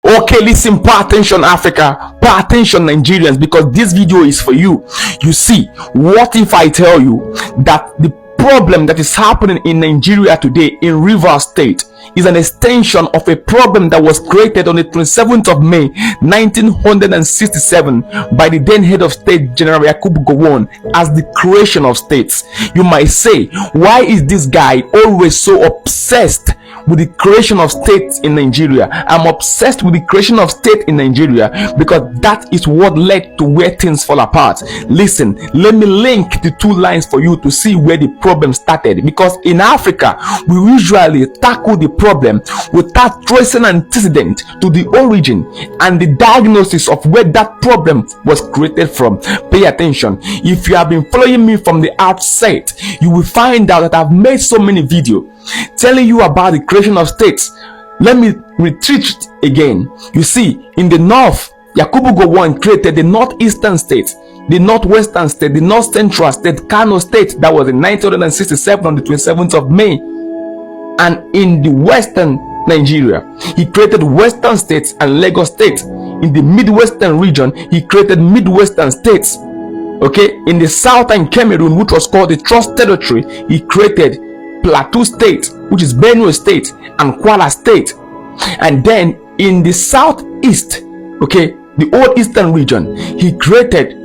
Okay, listen, pay attention, Africa, pay attention, Nigerians, because this video is for you. You see, what if I tell you that the problem that is happening in Nigeria today in Rivers State is an extension of a problem that was created on the 27th of May 1967 by the then head of state General Yakubu Gowon as the creation of states. You might say, why is this guy always so obsessed with the creation of states in Nigeria? I'm obsessed with the creation of state in Nigeria because that is what led to where things fall apart. Listen, let me link the two lines for you to see where the problem started, because in Africa we usually tackle the problem without tracing antecedent to the origin and the diagnosis of where that problem was created from. Pay attention. If you have been following me from the outset, you will find out that I've made so many videos telling you about the creation of states. Let me retreat again. You see, in the north, Yakubu Gowon created the northeastern state, the northwestern state, the north central state, Kano state. That was in 1967 on the 27th of May. And in the western Nigeria, he created western states and Lagos state. In the midwestern region, he created midwestern states. Okay, in the southern Cameroon, which was called the Trust Territory, he created Plateau State, which is Benue State, and Kwara State. And then in the southeast, okay, the old eastern region, he created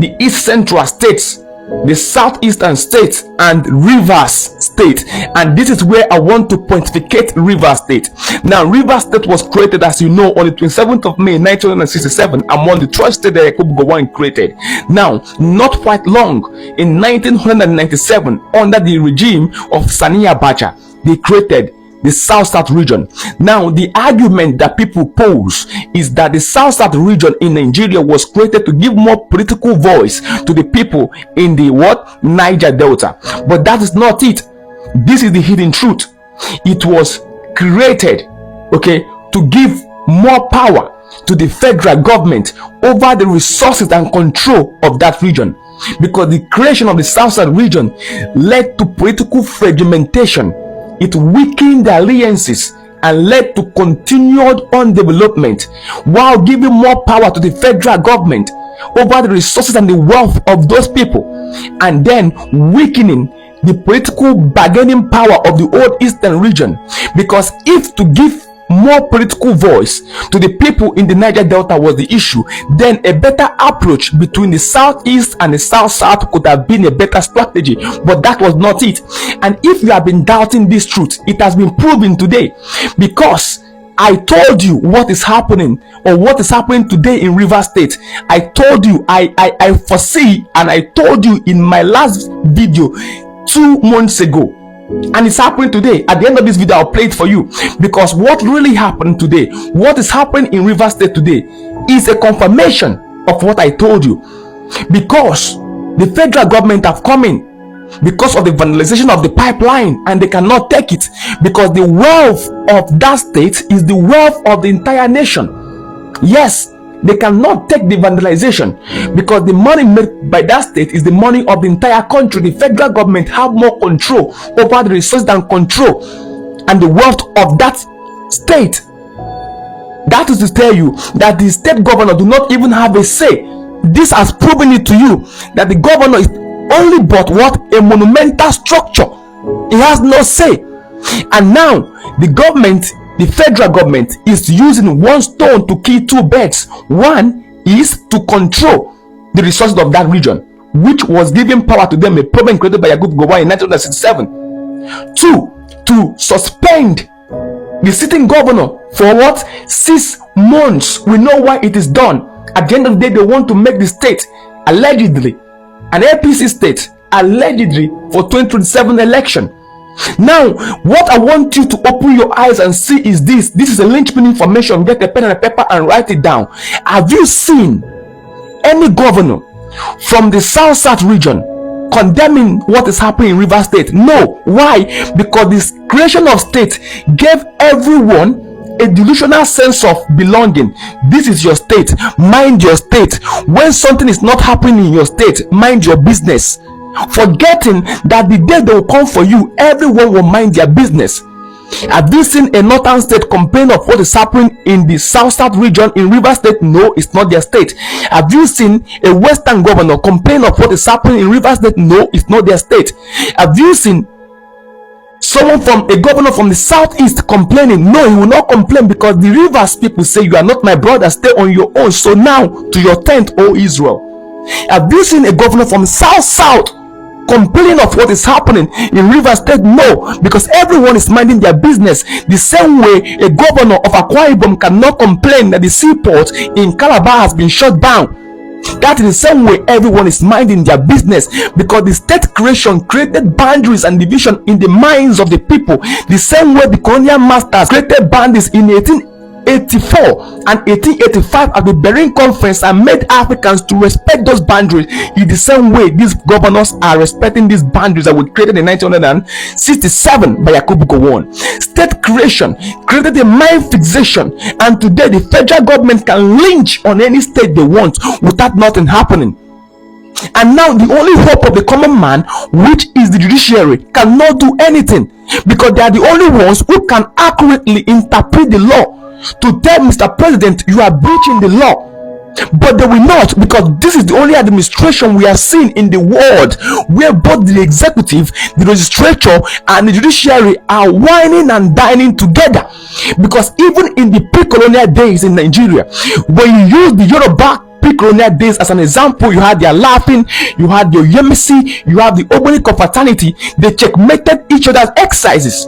the East Central States, the Southeastern States, and Rivers State. And this is where I want to pontificate Rivers State. Now, Rivers State was created, as you know, on the 27th of May 1967 among the 12 states that Yakubu Gowon created. Now, not quite long, in 1997, under the regime of Sani Abacha, they created the South-South region. Now, the argument that people pose is that the South-South region in Nigeria was created to give more political voice to the people in the Niger Delta. But that is not it. This is the hidden truth. It was created, okay, to give more power to the federal government over the resources and control of that region. Because the creation of the South-South region led to political fragmentation. It weakened the alliances and led to continued undevelopment, while giving more power to the federal government over the resources and the wealth of those people, and then weakening the political bargaining power of the old eastern region. Because if to give more political voice to the people in the Niger Delta was the issue, then a better approach between the southeast and the south-south could have been a better strategy. But that was not it. And if you have been doubting this truth, it has been proven today, because I told you what is happening, or what is happening today in Rivers State. I told you, I foresee, and I told you in my last video 2 months ago. And it's happening today. At the end of this video, I'll play it for you, because what really happened today, what is happening in Rivers State today, is a confirmation of what I told you. Because the federal government have come in because of the vandalization of the pipeline, and they cannot take it, because the wealth of that state is the wealth of the entire nation. Yes, they cannot take the vandalization, because the money made by that state is the money of the entire country. The federal government have more control over the resources and control and the wealth of that state. That is to tell you that the state governor do not even have a say. This has proven it to you that the governor is only but a monumental structure. He has no say. And now the government, the federal government, is using one stone to kill 2 birds. One is to control the resources of that region, which was giving power to them, a problem created by Yakubu Gowon in 1967. 2, to suspend the sitting governor for 6 months. We know why it is done. At the end of the day, they want to make the state allegedly an APC state, allegedly, for 2027 election. Now, what I want you to open your eyes and see is this. This is a linchpin information. Get a pen and a paper and write it down. Have you seen any governor from the South-South region condemning what is happening in Rivers State? No. Why? Because this creation of state gave everyone a delusional sense of belonging. This is your state. Mind your state. When something is not happening in your state, mind your business. Forgetting that the day they will come for you, everyone will mind their business. Have you seen a northern state complain of what is happening in the south region in Rivers State? No, it's not their state. Have you seen a western governor complain of what is happening in Rivers State? No, it's not their state. Have you seen a governor from the southeast complaining? No, he will not complain, because the Rivers people say, you are not my brother, stay on your own. So now to your tent, O Israel. Have you seen a governor from south complaining of what is happening in Rivers State? No, because everyone is minding their business. The same way a governor of Akwa Ibom cannot complain that the seaport in Calabar has been shut down. That is the same way everyone is minding their business, because the state creation created boundaries and division in the minds of the people. The same way the colonial masters created boundaries in 1884 and 1885 at the Berlin Conference and made Africans to respect those boundaries. In the same way, these governors are respecting these boundaries that were created in 1967 by Yakubu Gowon. State creation created a mind fixation, and today the federal government can lynch on any state they want without nothing happening. And now the only hope of the common man, which is the judiciary, cannot do anything, because they are the only ones who can accurately interpret the law to tell Mr. President, you are breaching the law. But they will not, because this is the only administration we have seen in the world where both the executive, the legislature, and the judiciary are whining and dining together. Because even in the pre-colonial days in Nigeria, when you use the Yoruba pre-colonial days as an example, you had their laughing, you had your Yemisi, you have the Ogboni confraternity. They checkmated each other's exercises.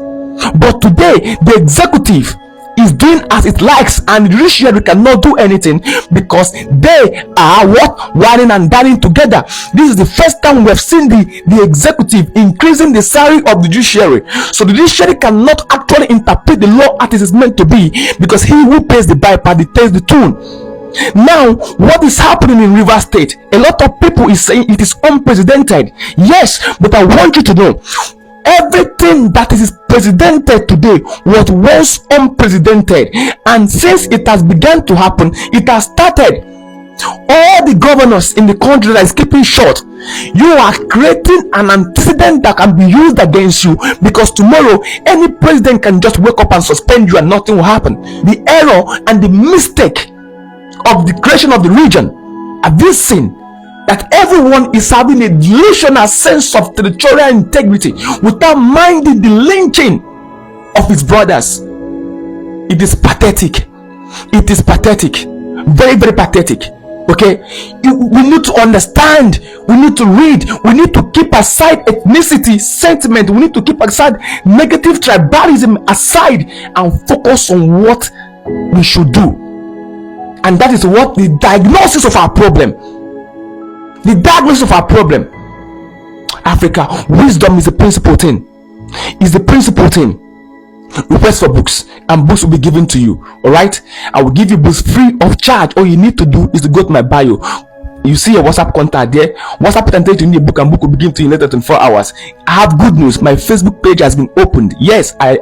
But today, the executive is doing as it likes, and the judiciary cannot do anything, because they are whining and dining together. This is the first time we have seen the executive increasing the salary of the judiciary. So the judiciary cannot actually interpret the law as it is meant to be, because he who pays the piper dictates the tune. Now, what is happening in Rivers State? A lot of people is saying it is unprecedented. Yes, but I want you to know, everything that is precedented today was once unprecedented, and since it has begun to happen, it has started. All the governors in the country that is keeping short, you are creating an antecedent that can be used against you, because tomorrow any president can just wake up and suspend you and nothing will happen. The error and the mistake of the creation of the region, have you seen that everyone is having a delusional sense of territorial integrity without minding the lynching of his brothers? It is pathetic. It is pathetic. Very, very pathetic. Okay, we need to understand, we need to read, we need to keep aside ethnicity sentiment, we need to keep aside negative tribalism aside, and focus on what we should do. And that is what the diagnosis of our problem. The diagnosis of our problem. Africa, wisdom is the principal thing. Is the principal thing. Request for books, and books will be given to you. All right, I will give you books free of charge. All you need to do is to go to my bio. You see your WhatsApp contact there. WhatsApp can tell you need a book, and book will be given to you in less than 24 hours. I have good news. My Facebook page has been opened. Yes, I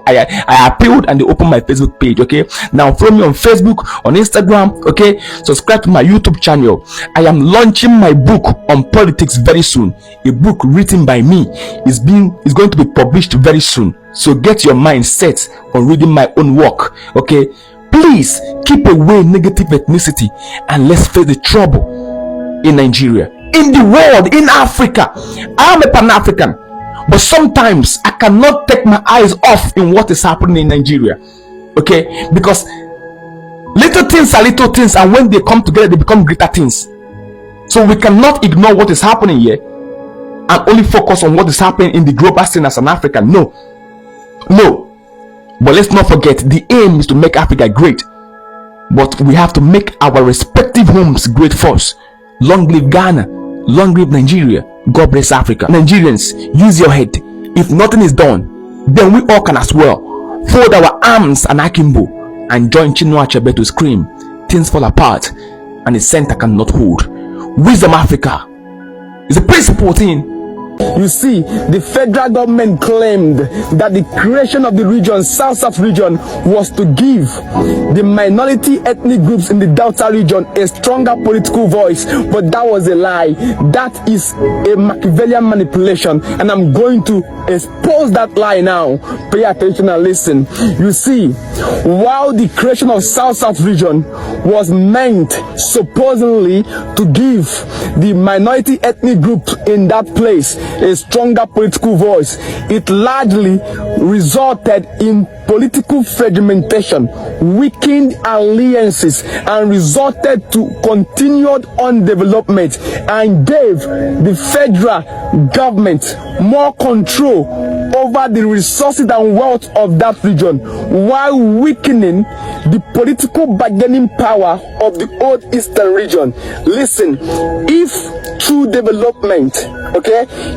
appealed and they opened my Facebook page. Okay, now follow me on Facebook, on Instagram. Okay, subscribe to my YouTube channel. I am launching my book on politics very soon. A book written by me is going to be published very soon. So get your mind set on reading my own work. Okay, please keep away negative ethnicity, and let's face the trouble in Nigeria, in the world, in Africa. I am a Pan-African, but sometimes I cannot take my eyes off in what is happening in Nigeria. Okay, because little things are little things, and when they come together they become greater things. So we cannot ignore what is happening here and only focus on what is happening in the global scene as an African. No, but let's not forget, the aim is to make Africa great, but we have to make our respective homes great first. Long live Ghana, long live Nigeria, God bless Africa. Nigerians, use your head. If nothing is done, then we all can as well fold our arms and akimbo and join Chinua Achebe to scream, things fall apart and the center cannot hold. Wisdom Africa is a principal thing. You see, the federal government claimed that the creation of the region, South region, was to give the minority ethnic groups in the Delta region a stronger political voice, but that was a lie. That is a Machiavellian manipulation, and I'm going to expose that lie now. Pay attention and listen. You see, while the creation of South region was meant supposedly to give the minority ethnic group in that place a stronger political voice, it largely resulted in political fragmentation, weakened alliances, and resulted to continued underdevelopment, and gave the federal government more control over the resources and wealth of that region, while weakening the political bargaining power of the old eastern region. Listen, if through development,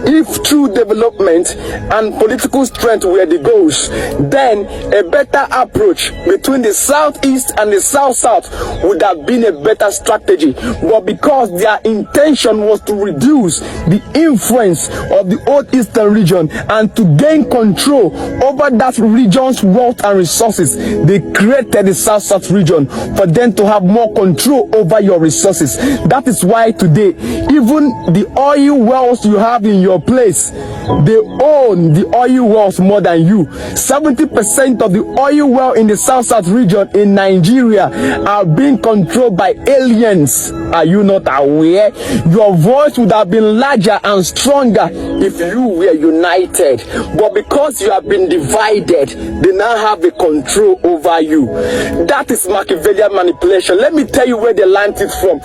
if through development and political strength were the goals, then a better approach between the southeast and the south would have been a better strategy. But because their intention was to reduce the influence of the old eastern region and to gain control over that region's wealth and resources, they created the south region for them to have more control over your resources. That is why today, even the oil wells you have in your place, they own the oil wells more than you. 70% of the oil well in the south region in Nigeria are being controlled by aliens. Are you not aware? Your voice would have been larger and stronger if you were united, but because you have been divided, they now have a control over you. That is Machiavellian manipulation. Let me tell you where they learned it from.